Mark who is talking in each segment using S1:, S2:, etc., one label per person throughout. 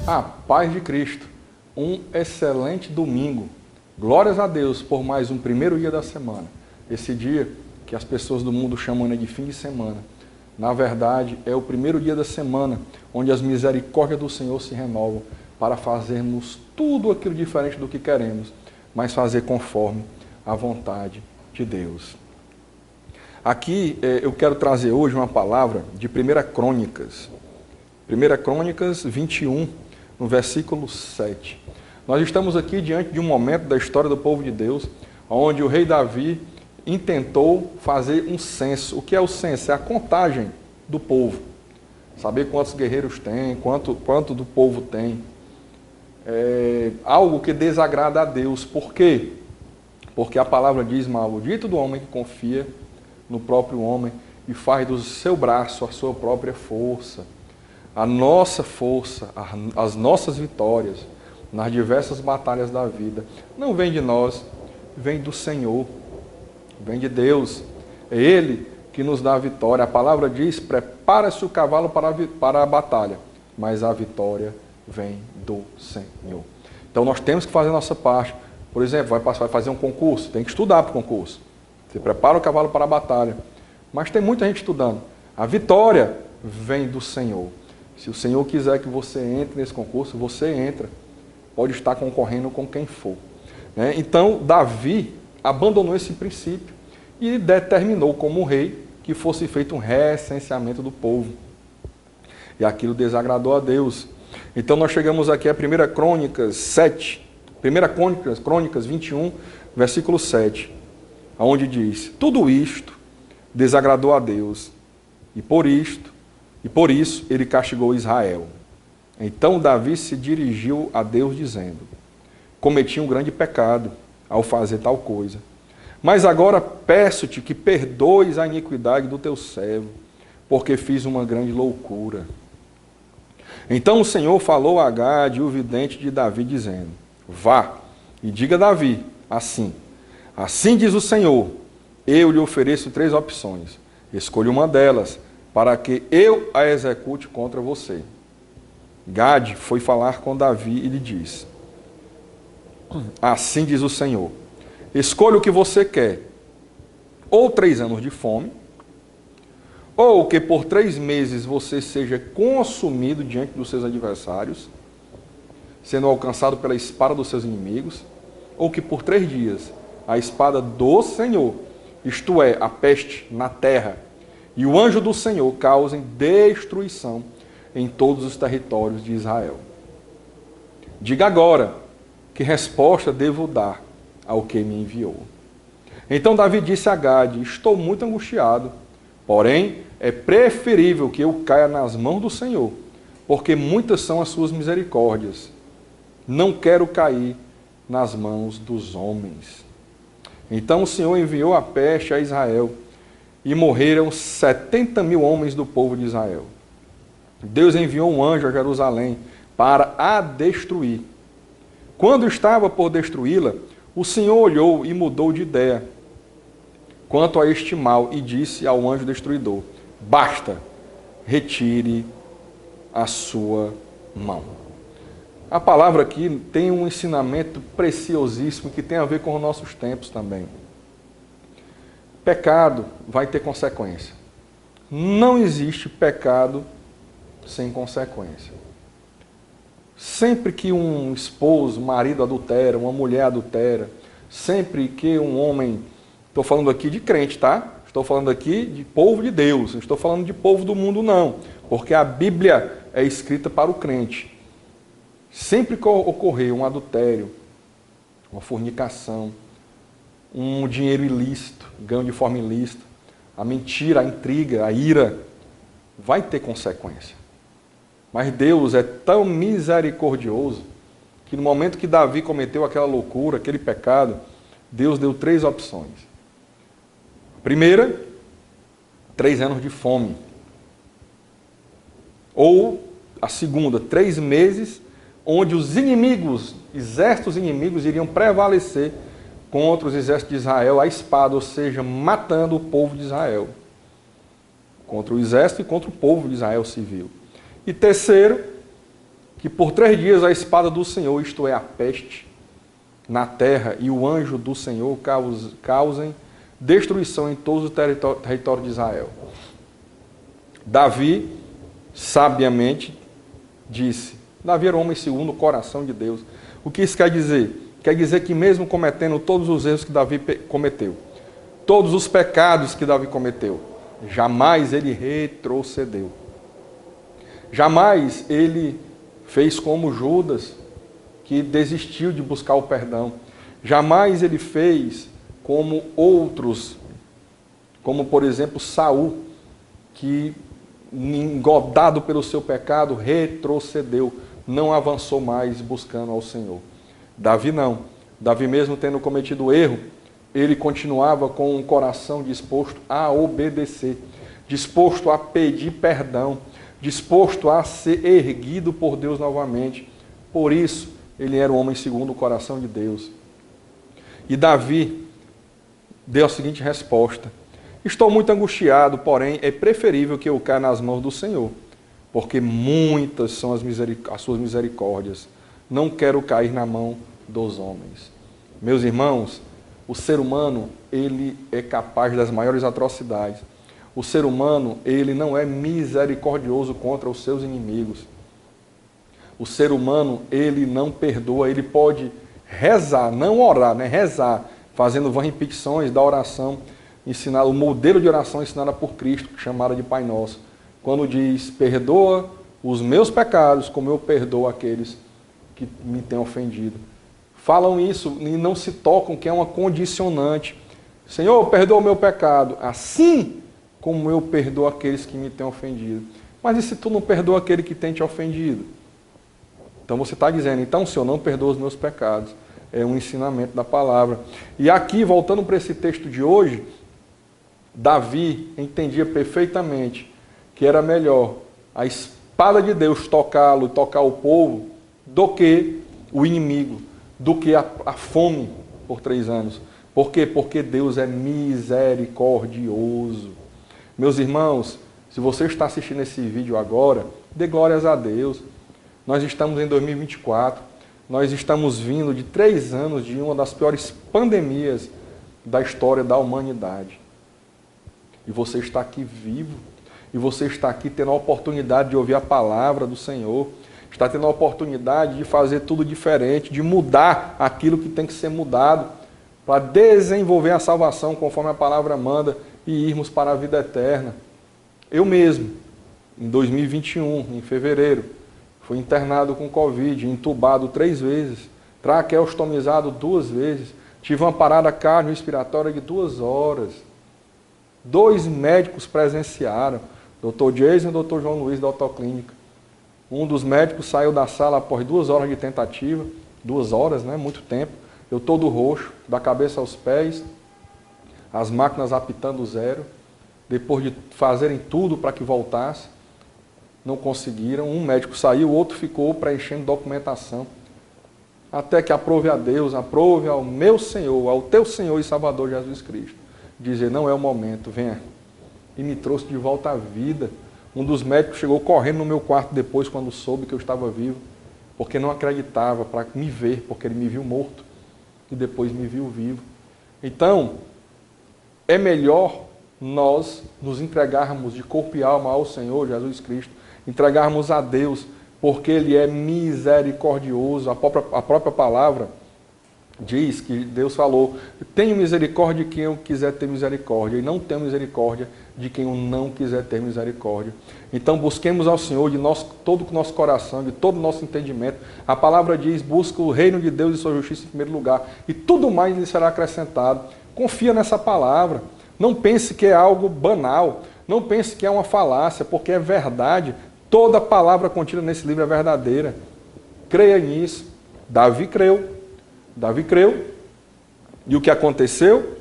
S1: A paz de Cristo. Um excelente domingo. Glórias a Deus por mais um primeiro dia da semana. Esse dia que as pessoas do mundo chamam de fim de semana. Na verdade, é o primeiro dia da semana onde as misericórdias do Senhor se renovam para fazermos tudo aquilo diferente do que queremos, mas fazer conforme a vontade de Deus. Aqui eu quero trazer hoje uma palavra de 1 Crônicas. 1 Crônicas 21, no versículo 7. Nós estamos aqui diante de um momento da história do povo de Deus, onde o rei Davi intentou fazer um censo. O que é o censo? É a contagem do povo. Saber quantos guerreiros tem, quanto do povo tem. É algo que desagrada a Deus. Por quê? Porque a palavra diz, maldito do homem que confia no próprio homem e faz do seu braço a sua própria força. A nossa força, as nossas vitórias nas diversas batalhas da vida não vem de nós, vem do Senhor, vem de Deus. É Ele que nos dá a vitória. A palavra diz, prepara-se o cavalo para a batalha, mas a vitória vem do Senhor. Então nós temos que fazer a nossa parte. Por exemplo, vai fazer um concurso, tem que estudar para o concurso. Você prepara o cavalo para a batalha. Mas tem muita gente estudando. A vitória vem do Senhor. Se o Senhor quiser que você entre nesse concurso, você entra. Pode estar concorrendo com quem for. Então, Davi abandonou esse princípio e determinou como rei que fosse feito um recenseamento do povo. E aquilo desagradou a Deus. Então, nós chegamos aqui a 1 Crônicas 7. 1 Crônicas 21, versículo 7. Onde diz, tudo isto desagradou a Deus, e por isso ele castigou Israel. Então Davi se dirigiu a Deus dizendo, cometi um grande pecado ao fazer tal coisa, mas agora peço-te que perdoes a iniquidade do teu servo, porque fiz uma grande loucura. Então o Senhor falou a Gade, o vidente de Davi, dizendo, vá e diga a Davi, assim diz o Senhor, eu lhe ofereço 3 opções. Escolha uma delas, para que eu a execute contra você. Gade foi falar com Davi e lhe disse, assim diz o Senhor, escolha o que você quer, ou 3 anos de fome, ou que por 3 meses você seja consumido diante dos seus adversários, sendo alcançado pela espada dos seus inimigos, ou que por 3 dias a espada do Senhor, isto é, a peste na terra, e o anjo do Senhor causem destruição em todos os territórios de Israel. Diga agora, que resposta devo dar ao que me enviou? Então Davi disse a Gade, estou muito angustiado, porém é preferível que eu caia nas mãos do Senhor, porque muitas são as suas misericórdias. Não quero cair nas mãos dos homens. Então o Senhor enviou a peste a Israel e morreram 70.000 homens do povo de Israel. Deus enviou um anjo a Jerusalém para a destruir. Quando estava por destruí-la, o Senhor olhou e mudou de ideia quanto a este mal e disse ao anjo destruidor, basta, retire a sua mão. A palavra aqui tem um ensinamento preciosíssimo que tem a ver com os nossos tempos também. Pecado vai ter consequência. Não existe pecado sem consequência. Sempre que um esposo, marido adultera, uma mulher adultera, sempre que um homem, estou falando aqui de crente, tá? Estou falando aqui de povo de Deus, não estou falando de povo do mundo não, porque a Bíblia é escrita para o crente. Sempre que ocorrer um adultério, uma fornicação, um dinheiro ilícito, ganho de forma ilícita, a mentira, a intriga, a ira, vai ter consequência. Mas Deus é tão misericordioso que no momento que Davi cometeu aquela loucura, aquele pecado, Deus deu 3 opções. A primeira, 3 anos de fome. Ou a segunda, 3 meses onde os inimigos, exércitos inimigos, iriam prevalecer contra os exércitos de Israel, a espada, ou seja, matando o povo de Israel. Contra o exército e contra o povo de Israel civil. E terceiro, que por 3 dias a espada do Senhor, isto é, a peste, na terra e o anjo do Senhor causem destruição em todos os territórios de Israel. Davi, sabiamente, disse, Davi era um homem segundo o coração de Deus. O que isso quer dizer? Quer dizer que mesmo cometendo todos os erros que Davi cometeu, todos os pecados que Davi cometeu, jamais ele retrocedeu. Jamais ele fez como Judas, que desistiu de buscar o perdão. Jamais ele fez como outros, como por exemplo Saul, que engodado pelo seu pecado, retrocedeu, não avançou mais buscando ao Senhor. Davi não. Davi mesmo tendo cometido erro, ele continuava com um coração disposto a obedecer, disposto a pedir perdão, disposto a ser erguido por Deus novamente. Por isso, ele era um homem segundo o coração de Deus. E Davi deu a seguinte resposta: estou muito angustiado, porém é preferível que eu caia nas mãos do Senhor, porque muitas são as suas misericórdias. Não quero cair na mão dos homens. Meus irmãos, o ser humano, ele é capaz das maiores atrocidades. O ser humano, ele não é misericordioso contra os seus inimigos. O ser humano, ele não perdoa, ele pode rezar, não orar, né? Rezar, fazendo vãs repetições da oração ensinada, o modelo de oração ensinada por Cristo, chamada de Pai Nosso, quando diz, perdoa os meus pecados, como eu perdoo aqueles que me têm ofendido. Falam isso e não se tocam que é uma condicionante. Senhor, perdoa o meu pecado, assim como eu perdoo aqueles que me têm ofendido. Mas e se tu não perdoa aquele que tem te ofendido? Então você está dizendo, então Senhor, não perdoa os meus pecados. É um ensinamento da palavra. E aqui, voltando para esse texto de hoje, Davi entendia perfeitamente que era melhor a espada de Deus tocá-lo e tocar o povo do que o inimigo, do que a fome por 3 anos. Por quê? Porque Deus é misericordioso. Meus irmãos, se você está assistindo esse vídeo agora, dê glórias a Deus. Nós estamos em 2024, nós estamos vindo de 3 anos de uma das piores pandemias da história da humanidade. E você está aqui vivo, e você está aqui tendo a oportunidade de ouvir a palavra do Senhor, está tendo a oportunidade de fazer tudo diferente, de mudar aquilo que tem que ser mudado, para desenvolver a salvação conforme a palavra manda e irmos para a vida eterna. Eu mesmo, em 2021, em fevereiro, fui internado com Covid, entubado 3 vezes, traqueostomizado 2 vezes, tive uma parada cardiorrespiratória de 2 horas. 2 médicos presenciaram, Dr. Jason e Dr. João Luiz da Autoclínica. Um dos médicos saiu da sala após 2 horas de tentativa, 2 horas, né? Muito tempo. Eu todo roxo, da cabeça aos pés, as máquinas apitando 0. Depois de fazerem tudo para que voltasse, não conseguiram. Um médico saiu, o outro ficou preenchendo documentação. Até que aprove a Deus, aprove ao meu Senhor, ao teu Senhor e Salvador Jesus Cristo. Dizer, não é o momento, venha. E me trouxe de volta à vida. Um dos médicos chegou correndo no meu quarto depois, quando soube que eu estava vivo, porque não acreditava, para me ver, porque ele me viu morto e depois me viu vivo. Então, é melhor nós nos entregarmos de corpo e alma ao Senhor Jesus Cristo, entregarmos a Deus, porque Ele é misericordioso. A própria palavra diz que Deus falou, tenho misericórdia de quem eu quiser ter misericórdia, e não tenho misericórdia de quem eu não quiser ter misericórdia. Então busquemos ao Senhor de todo o nosso coração, de todo o nosso entendimento. A palavra diz, busca o reino de Deus e sua justiça em primeiro lugar, e tudo mais lhe será acrescentado. Confia nessa palavra. Não pense que é algo banal, não pense que é uma falácia, porque é verdade. Toda palavra contida nesse livro é verdadeira. Creia nisso. Davi creu. E o que aconteceu?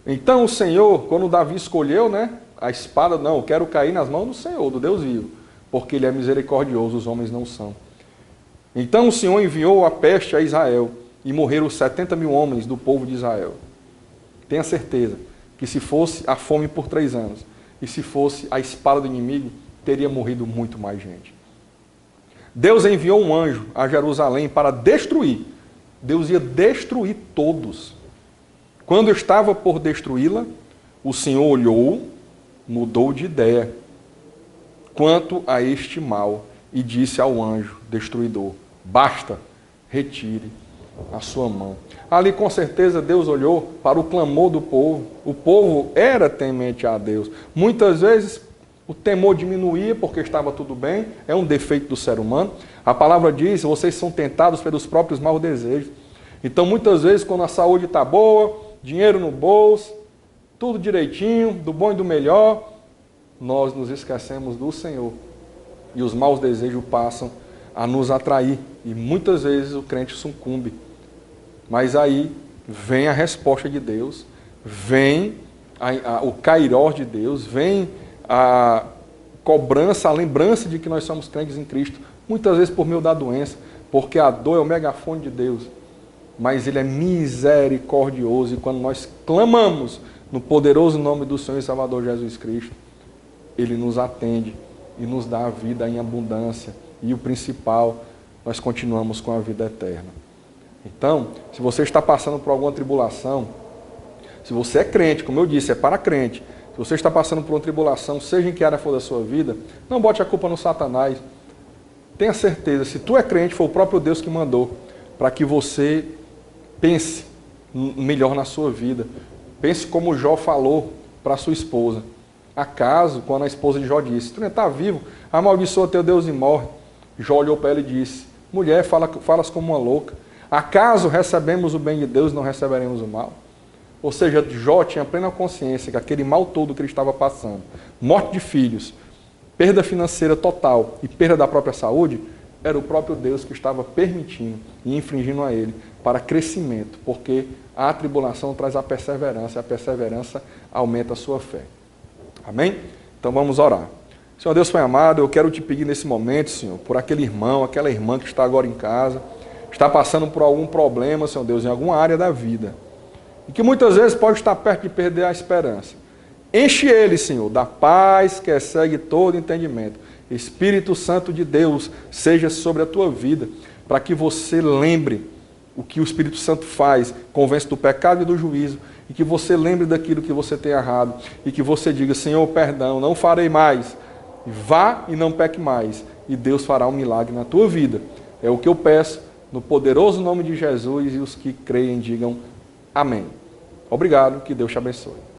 S1: Então o Senhor, quando Davi escolheu, né, a espada, não, eu quero cair nas mãos do Senhor, do Deus vivo, porque Ele é misericordioso, os homens não são. Então o Senhor enviou a peste a Israel, e morreram 70 mil homens do povo de Israel. Tenha certeza que se fosse a fome por 3 anos, e se fosse a espada do inimigo, teria morrido muito mais gente. Deus enviou um anjo a Jerusalém para destruir. Deus ia destruir todos. Quando estava por destruí-la, o Senhor olhou, mudou de ideia quanto a este mal e disse ao anjo destruidor: basta, retire a sua mão. Ali com certeza Deus olhou para o clamor do povo. O povo era temente a Deus. Muitas vezes o temor diminuía porque estava tudo bem, é um defeito do ser humano. A palavra diz: vocês são tentados pelos próprios maus desejos. Então muitas vezes quando a saúde está boa, dinheiro no bolso, tudo direitinho, do bom e do melhor, nós nos esquecemos do Senhor. E os maus desejos passam a nos atrair. E muitas vezes o crente sucumbe. Mas aí vem a resposta de Deus, vem o kairós de Deus, vem a cobrança, a lembrança de que nós somos crentes em Cristo. Muitas vezes por meio da doença, porque a dor é o megafone de Deus. Mas Ele é misericordioso e quando nós clamamos no poderoso nome do Senhor e Salvador Jesus Cristo, Ele nos atende e nos dá a vida em abundância. E o principal, nós continuamos com a vida eterna. Então, se você está passando por alguma tribulação, se você é crente, como eu disse, é para crente, se você está passando por uma tribulação, seja em que área for da sua vida, não bote a culpa no Satanás. Tenha certeza, se tu é crente, foi o próprio Deus que mandou, para que você pense melhor na sua vida. Pense como Jó falou para sua esposa. Acaso, quando a esposa de Jó disse: tu não está vivo, amaldiçoa teu Deus e morre. Jó olhou para ela e disse: mulher, falas como uma louca. Acaso recebemos o bem de Deus e não receberemos o mal? Ou seja, Jó tinha plena consciência que aquele mal todo que ele estava passando, morte de filhos, perda financeira total e perda da própria saúde, era o próprio Deus que estava permitindo e infringindo a ele para crescimento, porque a tribulação traz a perseverança aumenta a sua fé. Amém? Então vamos orar. Senhor Deus Pai amado, eu quero te pedir nesse momento, Senhor, por aquele irmão, aquela irmã que está agora em casa, está passando por algum problema, Senhor Deus, em alguma área da vida, e que muitas vezes pode estar perto de perder a esperança. Enche ele, Senhor, da paz que excede todo entendimento. Espírito Santo de Deus, seja sobre a tua vida, para que você lembre o que o Espírito Santo faz, convence do pecado e do juízo, e que você lembre daquilo que você tem errado, e que você diga: Senhor, perdão, não farei mais, vá e não peque mais, e Deus fará um milagre na tua vida. É o que eu peço, no poderoso nome de Jesus, e os que creem digam amém. Obrigado, que Deus te abençoe.